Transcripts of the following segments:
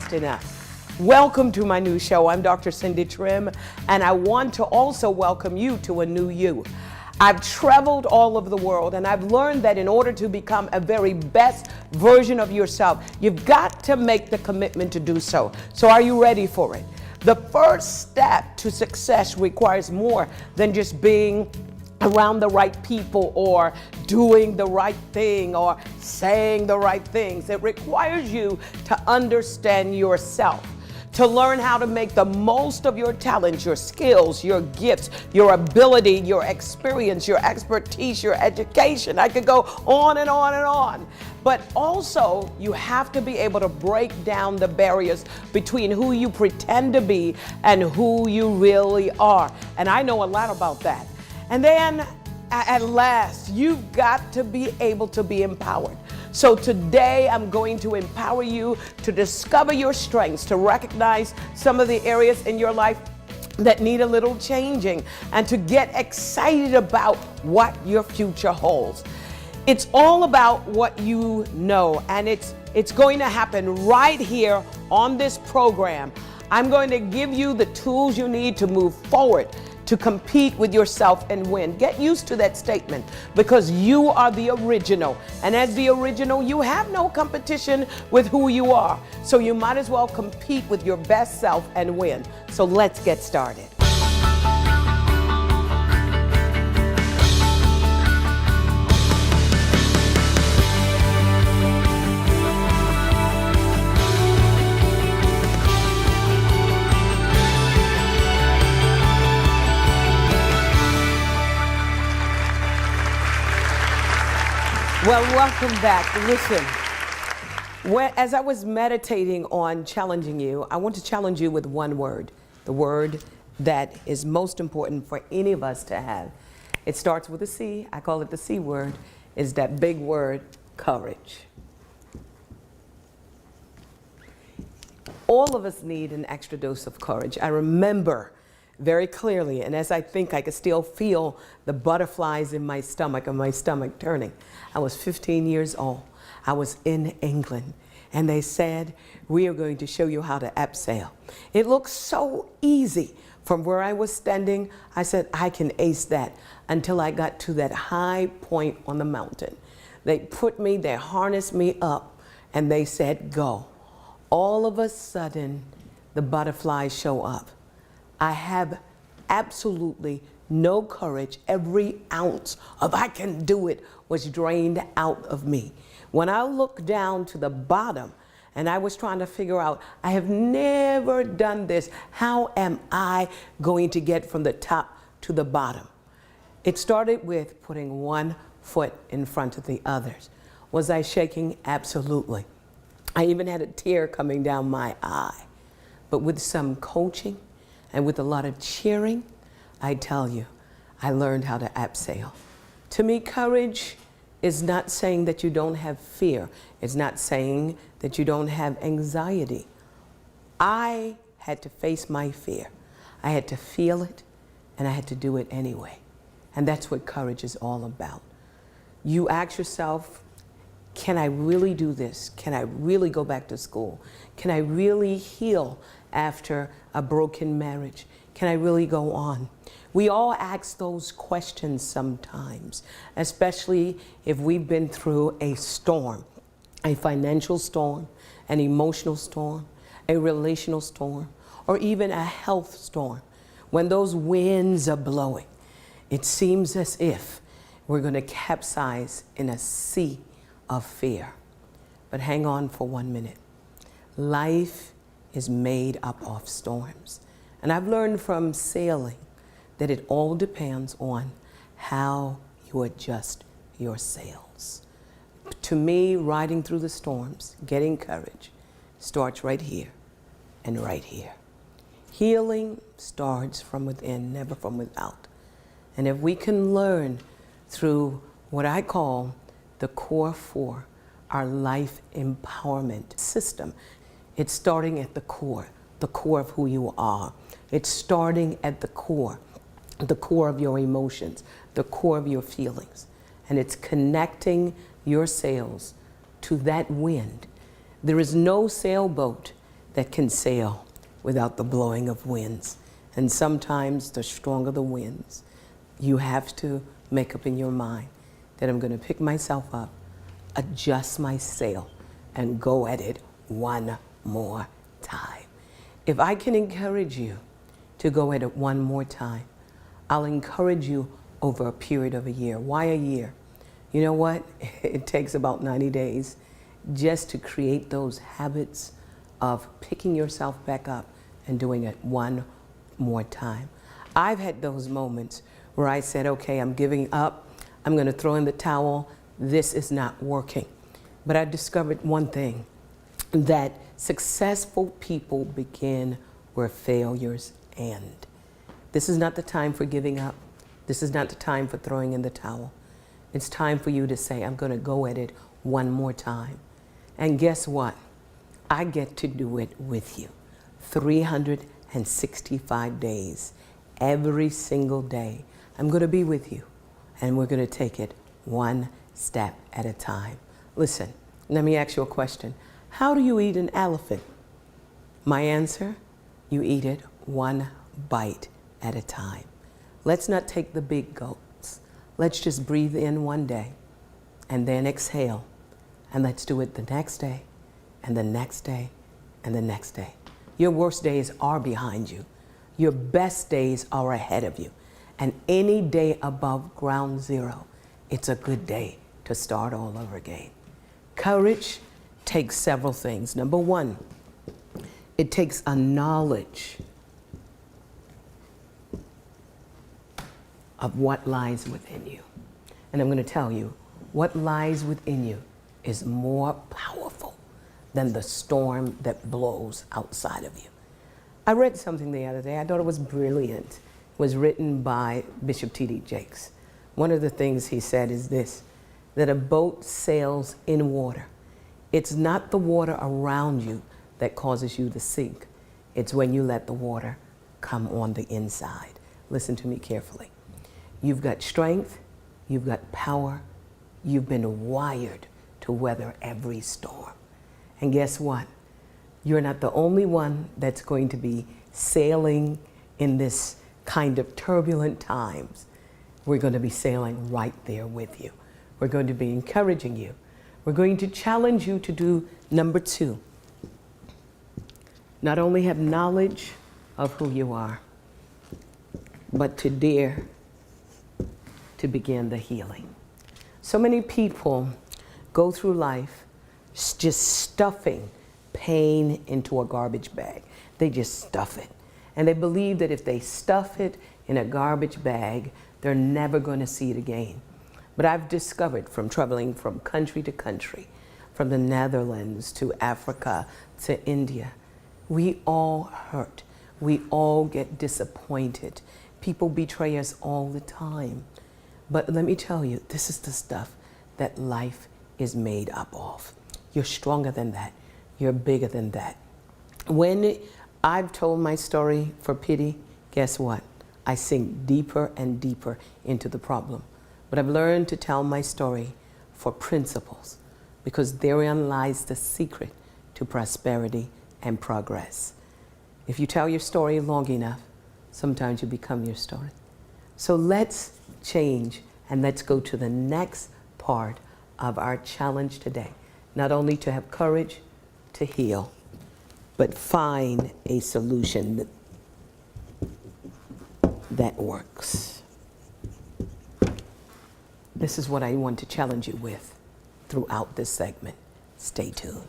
fast enough. Welcome to my new show. I'm Dr. Cindy Trimm, and I want to also welcome you to a new you. I've traveled all over the world, and I've learned that in order to become a very best version of yourself, you've got to make the commitment to do so. So are you ready for it? The first step to success requires more than just being around the right people or doing the right thing or saying the right things. It requires you to understand yourself, to learn how to make the most of your talents, your skills, your gifts, your ability, your experience, your expertise, your education. I could go on and on and on. But also, you have to be able to break down the barriers between who you pretend to be and who you really are. And I know a lot about that. And then, at last, you've got to be able to be empowered. So today I'm going to empower you to discover your strengths, to recognize some of the areas in your life that need a little changing, and to get excited about what your future holds. It's all about what you know, and it's going to happen right here on this program. I'm going to give you the tools you need to move forward, to compete with yourself and win. Get used to that statement, because you are the original. And as the original, you have no competition with who you are. So you might as well compete with your best self and win. So let's get started. Well, welcome back. Listen, as I was meditating on challenging you, I want to challenge you with one word, the word that is most important for any of us to have. It starts with a C. I call it the C word. Is that big word, courage. All of us need an extra dose of courage. I remember very clearly, and as I think, I could still feel the butterflies in my stomach and my stomach turning. I was 15 years old. I was in England, and they said, we are going to show you how to abseil. It looked so easy. From where I was standing, I said, I can ace that, until I got to that high point on the mountain. They harnessed me up, and they said, go. All of a sudden, the butterflies show up. I have absolutely no courage. Every ounce of I can do it was drained out of me. When I looked down to the bottom and I was trying to figure out, I have never done this. How am I going to get from the top to the bottom? It started with putting one foot in front of the others. Was I shaking? Absolutely. I even had a tear coming down my eye. But with some coaching, and with a lot of cheering, I tell you, I learned how to abseil. To me, courage is not saying that you don't have fear. It's not saying that you don't have anxiety. I had to face my fear. I had to feel it, and I had to do it anyway. And that's what courage is all about. You ask yourself, can I really do this? Can I really go back to school? Can I really heal after a broken marriage? Can I really go on? We all ask those questions sometimes, especially if we've been through a storm, a financial storm, an emotional storm, a relational storm, or even a health storm. When those winds are blowing, it seems as if we're going to capsize in a sea of fear. But hang on for 1 minute. Life is made up of storms. And I've learned from sailing that it all depends on how you adjust your sails. To me, riding through the storms, getting courage, starts right here and right here. Healing starts from within, never from without. And if we can learn through what I call the core four, our life empowerment system, it's starting at the core of who you are. It's starting at the core of your emotions, the core of your feelings. And it's connecting your sails to that wind. There is no sailboat that can sail without the blowing of winds. And sometimes the stronger the winds, you have to make up in your mind that I'm going to pick myself up, adjust my sail, and go at it one more time. If I can encourage you to go at it one more time, I'll encourage you over a period of a year. Why a year? You know what? It takes about 90 days just to create those habits of picking yourself back up and doing it one more time. I've had those moments where I said, okay, I'm giving up. I'm going to throw in the towel. This is not working. But I discovered one thing, that successful people begin where failures end. This is not the time for giving up. This is not the time for throwing in the towel. It's time for you to say, I'm going to go at it one more time. And guess what? I get to do it with you. 365 days, every single day. I'm going to be with you, and we're going to take it one step at a time. Listen, let me ask you a question. How do you eat an elephant? My answer, you eat it one bite at a time. Let's not take the big gulps. Let's just breathe in one day and then exhale. And let's do it the next day and the next day and the next day. Your worst days are behind you. Your best days are ahead of you. And any day above ground zero, it's a good day to start all over again. Courage takes several things. Number one, it takes a knowledge of what lies within you. And I'm going to tell you, what lies within you is more powerful than the storm that blows outside of you. I read something the other day. I thought it was brilliant. It was written by Bishop T.D. Jakes. One of the things he said is this, that a boat sails in water. It's not the water around you that causes you to sink. It's when you let the water come on the inside. Listen to me carefully. You've got strength, you've got power, you've been wired to weather every storm. And guess what? You're not the only one that's going to be sailing in this kind of turbulent times. We're going to be sailing right there with you. We're going to be encouraging you. We're going to challenge you to do number two. Not only have knowledge of who you are, but to dare to begin the healing. So many people go through life just stuffing pain into a garbage bag. They just stuff it. And they believe that if they stuff it in a garbage bag, they're never going to see it again. But I've discovered from traveling from country to country, from the Netherlands to Africa to India, we all hurt. We all get disappointed. People betray us all the time. But let me tell you, this is the stuff that life is made up of. You're stronger than that. You're bigger than that. When I've told my story for pity, guess what? I sink deeper and deeper into the problem. But I've learned to tell my story for principles, because therein lies the secret to prosperity and progress. If you tell your story long enough, sometimes you become your story. So let's change and let's go to the next part of our challenge today. Not only to have courage to heal, but find a solution that works. This is what I want to challenge you with throughout this segment. Stay tuned.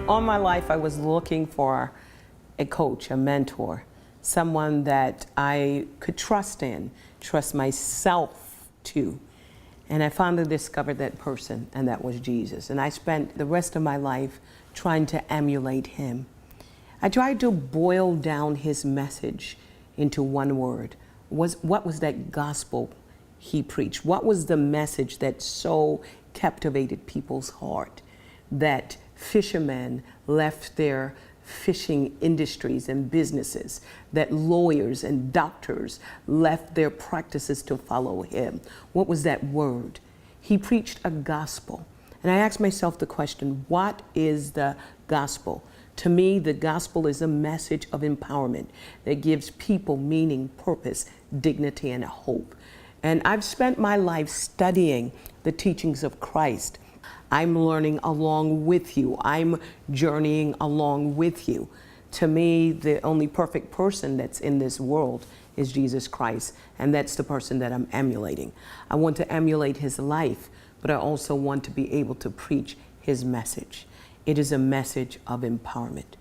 All my life, I was looking for a coach, a mentor, someone that I could trust in, trust myself to. And I finally discovered that person, and that was Jesus. And I spent the rest of my life trying to emulate him. I tried to boil down his message into one word. What was that gospel he preached? What was the message that so captivated people's heart, that fishermen left their fishing industries and businesses, that lawyers and doctors left their practices to follow him. What was that word? He preached a gospel. And I asked myself the question, what is the gospel? To me, the gospel is a message of empowerment that gives people meaning, purpose, dignity, and hope. And I've spent my life studying the teachings of Christ. I'm learning along with you. I'm journeying along with you. To me, the only perfect person that's in this world is Jesus Christ, and that's the person that I'm emulating. I want to emulate his life, but I also want to be able to preach his message. It is a message of empowerment.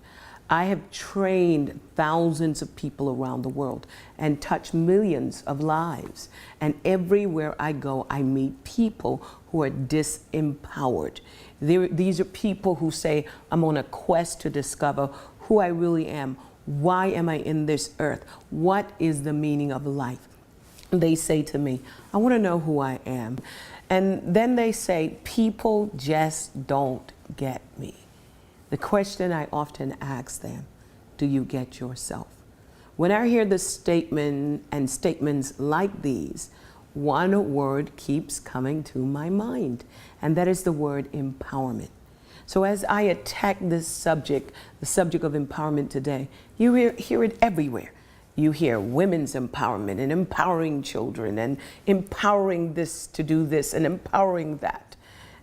I have trained thousands of people around the world and touched millions of lives. And everywhere I go, I meet people who are disempowered. These are people who say, I'm on a quest to discover who I really am. Why am I in this earth? What is the meaning of life? They say to me, I want to know who I am. And then they say, people just don't get me. The question I often ask them, do you get yourself? When I hear the statement and statements like these, one word keeps coming to my mind, and that is the word empowerment. So as I attack this subject, the subject of empowerment today, you hear it everywhere. You hear women's empowerment and empowering children and empowering this to do this and empowering that.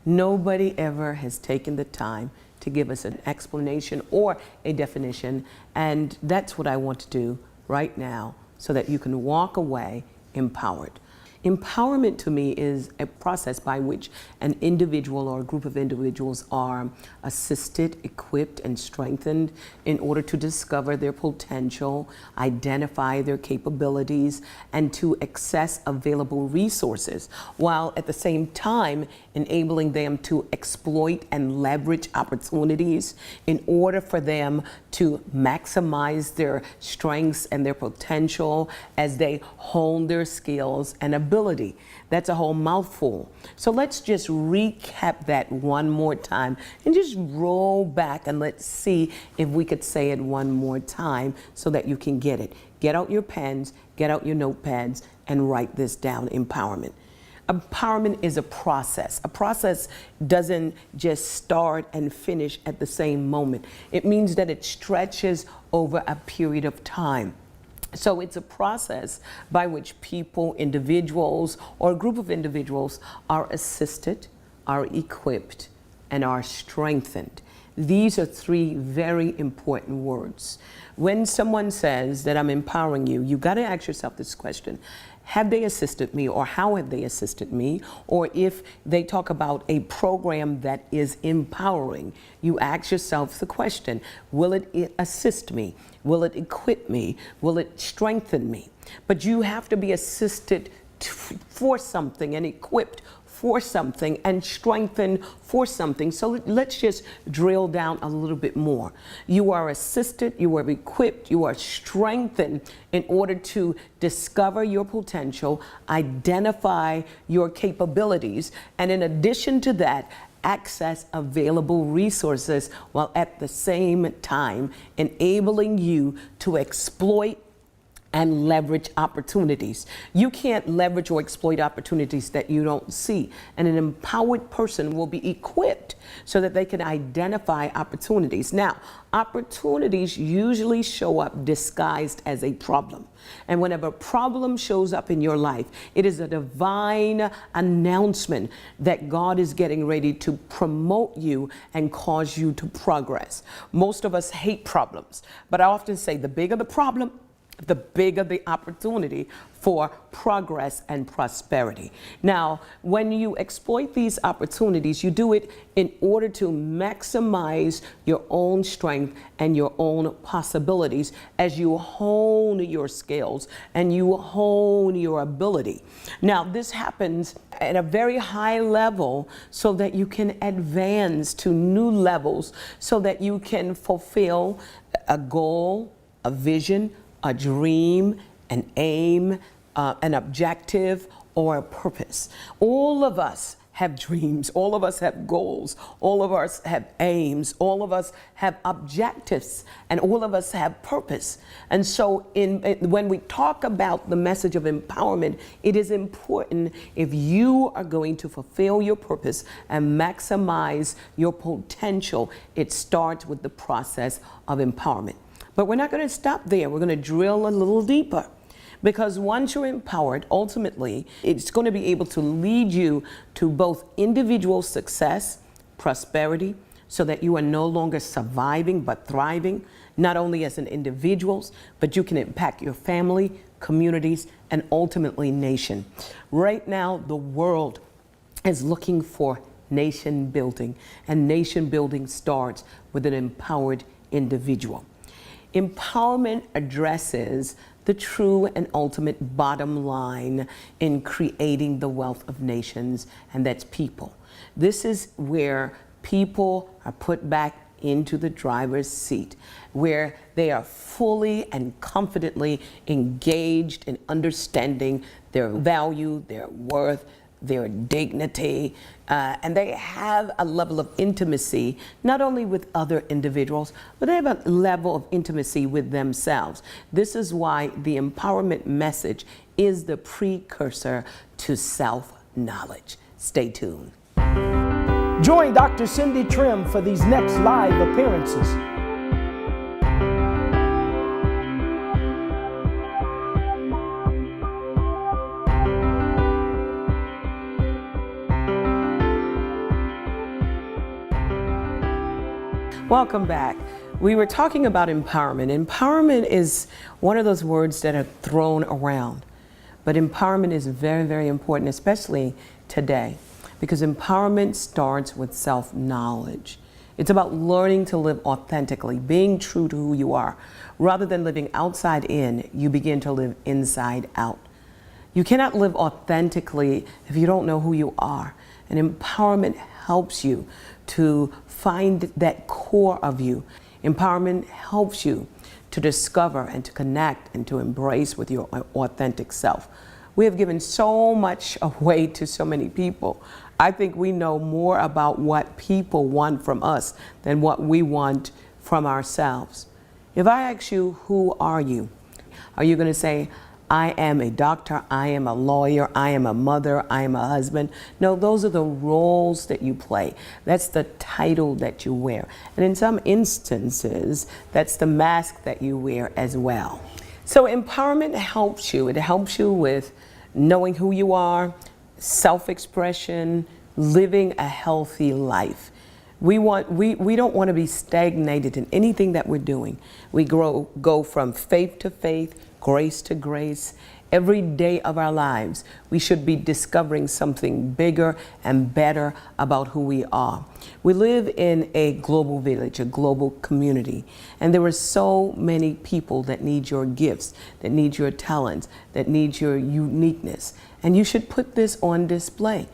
Nobody ever has taken the time to give us an explanation or a definition, and that's what I want to do right now so that you can walk away empowered. Empowerment to me is a process by which an individual or a group of individuals are assisted, equipped, and strengthened in order to discover their potential, identify their capabilities, and to access available resources, while at the same time enabling them to exploit and leverage opportunities in order for them to maximize their strengths and their potential as they hone their skills and ability. That's a whole mouthful. So let's just recap that one more time and just roll back and let's see if we could say it one more time so that you can get it. Get out your pens, get out your notepads, and write this down, empowerment. Empowerment is a process. A process doesn't just start and finish at the same moment. It means that it stretches over a period of time. So it's a process by which people, individuals, or a group of individuals are assisted, are equipped, and are strengthened. These are three very important words. When someone says that I'm empowering you, you've got to ask yourself this question. Have they assisted me, or how have they assisted me? Or if they talk about a program that is empowering, you ask yourself the question, will it assist me? Will it equip me? Will it strengthen me? But you have to be assisted for something and equipped for something and strengthened for something. So let's just drill down a little bit more. You are assisted, you are equipped, you are strengthened in order to discover your potential, identify your capabilities, and in addition to that, access available resources while at the same time enabling you to exploit and leverage opportunities. You can't leverage or exploit opportunities that you don't see. And an empowered person will be equipped so that they can identify opportunities. Now, opportunities usually show up disguised as a problem. And whenever a problem shows up in your life, it is a divine announcement that God is getting ready to promote you and cause you to progress. Most of us hate problems, but I often say the bigger the problem, the bigger the opportunity for progress and prosperity. Now, when you exploit these opportunities, you do it in order to maximize your own strength and your own possibilities as you hone your skills and you hone your ability. Now, this happens at a very high level so that you can advance to new levels, so that you can fulfill a goal, a vision, a dream, an aim, an objective, or a purpose. All of us have dreams. All of us have goals. All of us have aims. All of us have objectives. And all of us have purpose. And so when we talk about the message of empowerment, it is important, if you are going to fulfill your purpose and maximize your potential, it starts with the process of empowerment. But we're not going to stop there. We're going to drill a little deeper. Because once you're empowered, ultimately, it's going to be able to lead you to both individual success, prosperity, so that you are no longer surviving but thriving, not only as an individual, but you can impact your family, communities, and ultimately nation. Right now, the world is looking for nation building, and nation building starts with an empowered individual. Empowerment addresses the true and ultimate bottom line in creating the wealth of nations, and that's people. This is where people are put back into the driver's seat, where they are fully and confidently engaged in understanding their value, their worth, their dignity, and they have a level of intimacy, not only with other individuals, but they have a level of intimacy with themselves. This is why the empowerment message is the precursor to self-knowledge. Stay tuned. Join Dr. Cindy Trimm for these next live appearances. Welcome back. We were talking about empowerment. Empowerment is one of those words that are thrown around, but empowerment is very, very important, especially today, because empowerment starts with self-knowledge. It's about learning to live authentically, being true to who you are. Rather than living outside in, you begin to live inside out. You cannot live authentically if you don't know who you are. And empowerment helps you to find that core of you. Empowerment helps you to discover and to connect and to embrace with your authentic self. We have given so much away to so many people. I think we know more about what people want from us than what we want from ourselves. If I ask you, who are you? Are you going to say, I am a doctor, I am a lawyer, I am a mother, I am a husband? No, those are the roles that you play. That's the title that you wear. And in some instances, that's the mask that you wear as well. So empowerment helps you. It helps you with knowing who you are, self-expression, living a healthy life. We don't want to be stagnated in anything that we're doing. We go from faith to faith, grace to grace. Every day of our lives, we should be discovering something bigger and better about who we are. We live in a global village, a global community, and there are so many people that need your gifts, that need your talents, that need your uniqueness, and you should put this on display.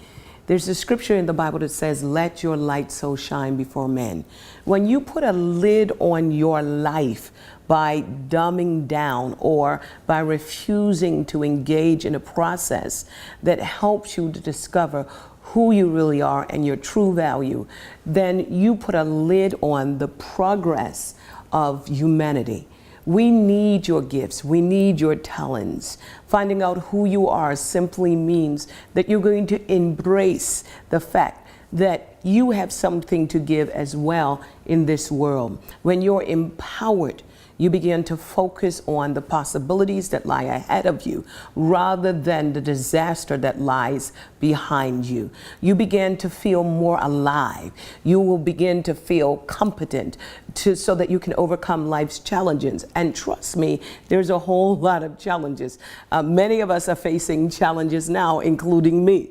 There's a scripture in the Bible that says, let your light so shine before men. When you put a lid on your life by dumbing down or by refusing to engage in a process that helps you to discover who you really are and your true value, then you put a lid on the progress of humanity. We need your gifts. We need your talents. Finding out who you are simply means that you're going to embrace the fact that you have something to give as well in this world. When you're empowered, you begin to focus on the possibilities that lie ahead of you rather than the disaster that lies behind you. You begin to feel more alive. You will begin to feel competent so that you can overcome life's challenges. And trust me, there's a whole lot of challenges. Many of us are facing challenges now, including me.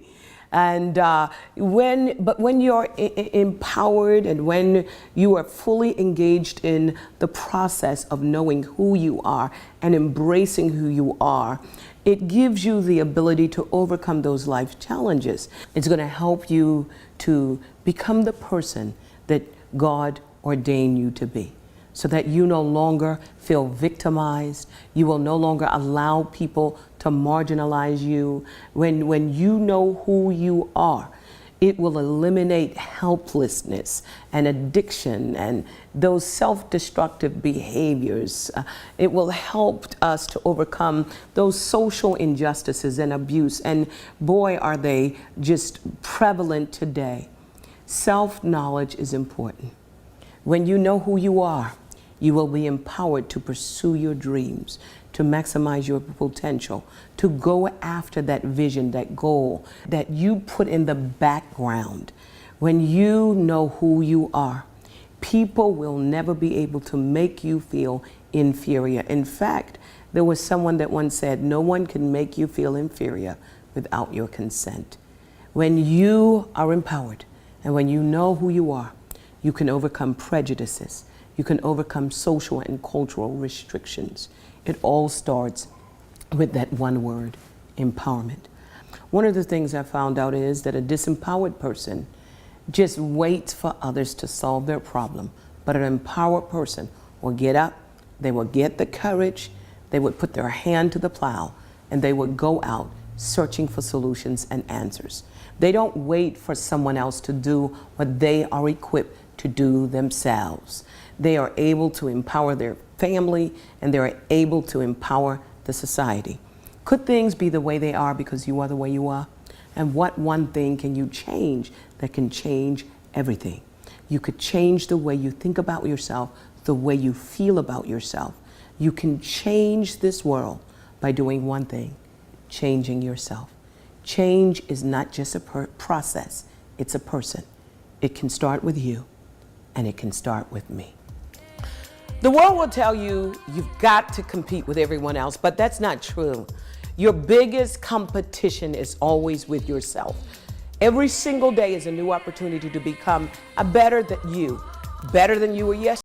And when you're empowered and when you are fully engaged in the process of knowing who you are and embracing who you are, it gives you the ability to overcome those life challenges. It's going to help you to become the person that God ordained you to be, so that you no longer feel victimized. You will no longer allow people to marginalize you. When you know who you are, It will eliminate helplessness and addiction and those self-destructive behaviors. It will help us to overcome those social injustices and abuse. And boy, are they just prevalent today. Self-knowledge is important. When you know who you are, you will be empowered to pursue your dreams, to maximize your potential, to go after that vision, that goal that you put in the background. When you know who you are, people will never be able to make you feel inferior. In fact, there was someone that once said, no one can make you feel inferior without your consent. When you are empowered and when you know who you are, you can overcome prejudices. You can overcome social and cultural restrictions. It all starts with that one word, empowerment. One of the things I found out is that a disempowered person just waits for others to solve their problem. But an empowered person will get up, they will get the courage, they would put their hand to the plow, and they would go out searching for solutions and answers. They don't wait for someone else to do what they are equipped to do themselves. They are able to empower their family, and they're able to empower the society. Could things be the way they are because you are the way you are? And what one thing can you change that can change everything? You could change the way you think about yourself, the way you feel about yourself. You can change this world by doing one thing, changing yourself. Change is not just a process, it's a person. It can start with you, and it can start with me. The world will tell you you've got to compete with everyone else, but that's not true. Your biggest competition is always with yourself. Every single day is a new opportunity to become a better than you were yesterday.